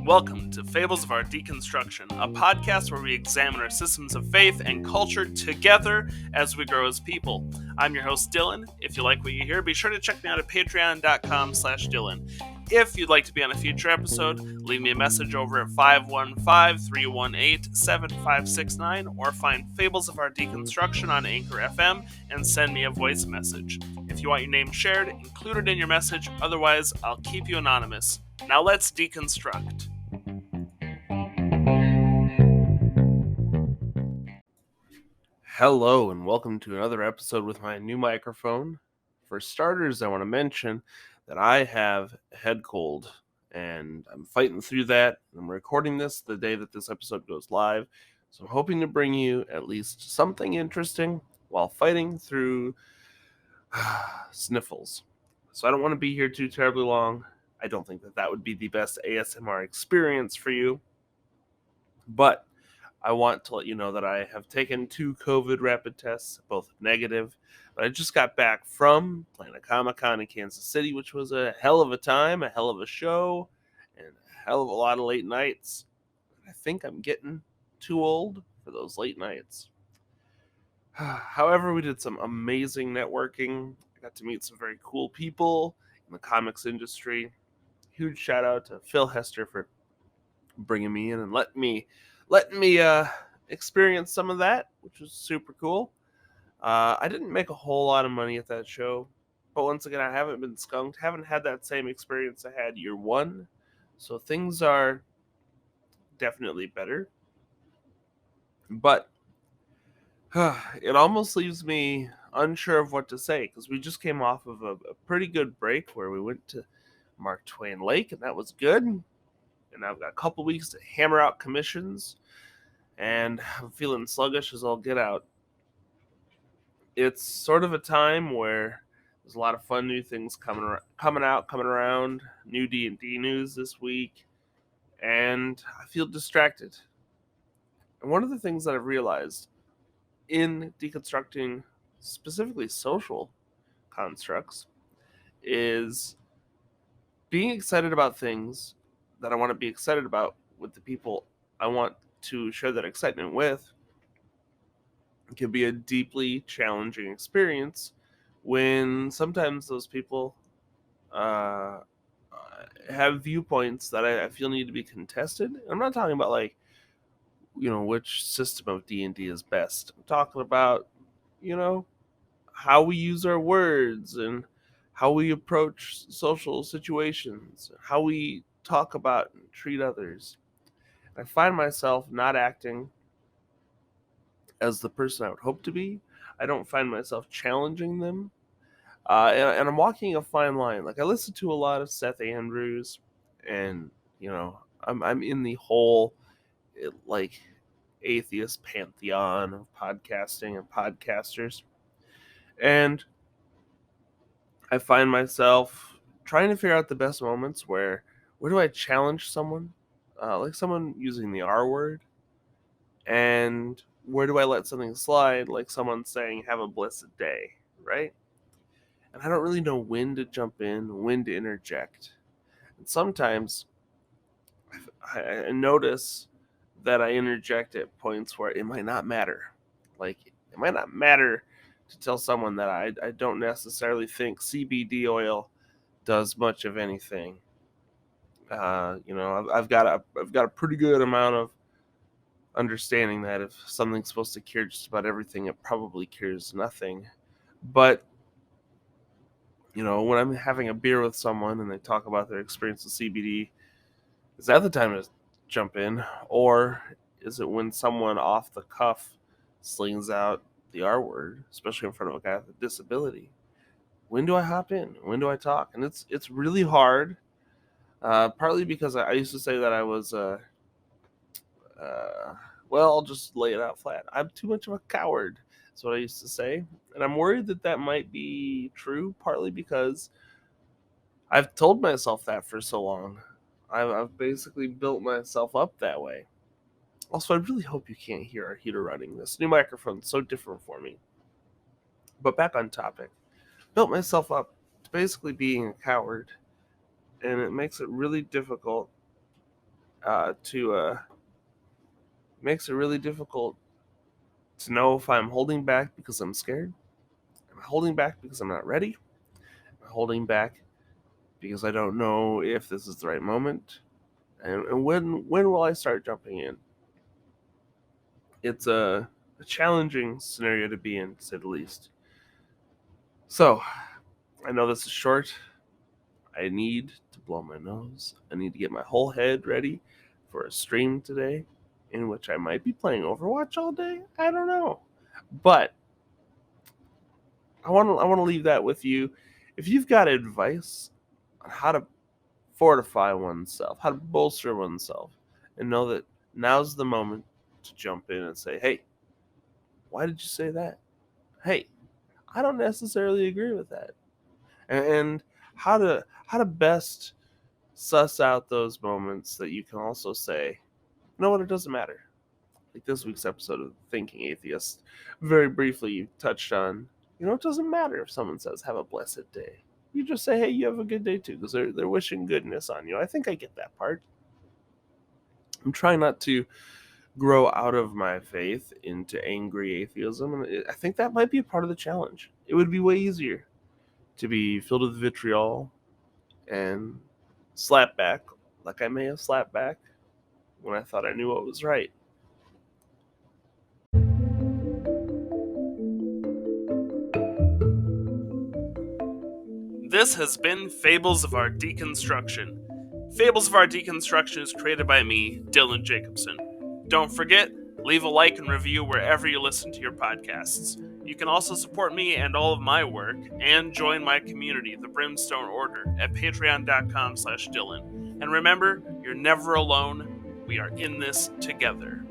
Welcome to Fables of Our Deconstruction, a podcast where we examine our systems of faith and culture together as we grow as people. I'm your host, Dylan. If you like what you hear, be sure to check me out at patreon.com/Dylan. If you'd like to be on a future episode, leave me a message over at 515-318-7569 or find Fables of Our Deconstruction on Anchor FM and send me a voice message. If you want your name shared, include it in your message, otherwise I'll keep you anonymous. Now let's deconstruct. Hello and welcome to another episode with my new microphone. For starters, I want to mention that I have a head cold and I'm fighting through that. I'm recording this the day that this episode goes live, so I'm hoping to bring you at least something interesting while fighting through sniffles. So I don't want to be here too terribly long. I don't think that would be the best ASMR experience for you, but I want to let you know that I have taken 2 COVID rapid tests, both negative, but I just got back from Atlanta Comic-Con in Kansas City, which was a hell of a time, a hell of a show, and a hell of a lot of late nights. I think I'm getting too old for those late nights. However, we did some amazing networking. I got to meet some very cool people in the comics industry. Huge shout out to Phil Hester for bringing me in and letting me experience some of that, which was super cool. I didn't make a whole lot of money at that show, but once again, I haven't been skunked, haven't had that same experience I had year one, so things are definitely better. But it almost leaves me unsure of what to say, because we just came off of a pretty good break where we went to Mark Twain Lake, and that was good. And I've got a couple weeks to hammer out commissions, and I'm feeling sluggish as all get out. It's sort of a time where there's a lot of fun new things coming around, new D&D news this week, and I feel distracted. And one of the things that I've realized in deconstructing specifically social constructs is being excited about things that I want to be excited about with the people I want to share that excitement with can be a deeply challenging experience when sometimes those people have viewpoints that I feel need to be contested. I'm not talking about which system of D&D is best. I'm talking about, how we use our words and how we approach social situations, how we talk about and treat others. I find myself not acting as the person I would hope to be. I don't find myself challenging them. And I'm walking a fine line. Like, I listen to a lot of Seth Andrews, and, I'm in the whole, atheist pantheon of podcasting and podcasters. And I find myself trying to figure out the best moments where do I challenge someone, like someone using the R word, and where do I let something slide, like someone saying, have a blessed day, right? And I don't really know when to jump in, when to interject. And sometimes I notice that I interject at points where it might not matter. Like, it might not matter to tell someone that I don't necessarily think CBD oil does much of anything. I've got a pretty good amount of understanding that if something's supposed to cure just about everything, it probably cures nothing. But when I'm having a beer with someone and they talk about their experience with CBD, is that the time to jump in? Or is it when someone off the cuff slings out the R word, especially in front of a guy with a disability? When do I hop in? When do I talk? And it's really hard, partly because I used to say that I was, I'll just lay it out flat. I'm too much of a coward. That's what I used to say. And I'm worried that might be true, partly because I've told myself that for so long. I've basically built myself up that way. Also, I really hope you can't hear our heater running. This new microphone's so different for me. But back on topic. Built myself up basically being a coward, and it makes it really difficult to know if I'm holding back because I'm scared. Am I holding back because I'm not ready? Am I holding back because I don't know if this is the right moment? And when will I start jumping in? It's a challenging scenario to be in, to say the least. So, I know this is short. I need to blow my nose. I need to get my whole head ready for a stream today in which I might be playing Overwatch all day. I don't know. But I want to leave that with you. If you've got advice on how to fortify oneself, how to bolster oneself, and know that now's the moment to jump in and say, "Hey, why did you say that? Hey, I don't necessarily agree with that." And how to best suss out those moments that you can also say, "You know what, it doesn't matter." Like this week's episode of Thinking Atheist, very briefly you touched on, it doesn't matter if someone says have a blessed day. You just say, hey, you have a good day too, because they're wishing goodness on you. I think I get that part. I'm trying not to grow out of my faith into angry atheism, and I think that might be a part of the challenge. It would be way easier to be filled with vitriol and slap back, like I may have slapped back when I thought I knew what was right. This has been Fables of Our Deconstruction. Fables of Our Deconstruction is created by me, Dylan Jacobson. Don't forget, leave a like and review wherever you listen to your podcasts. You can also support me and all of my work, and join my community, the Brimstone Order, at patreon.com/Dylan. And remember, you're never alone. We are in this together.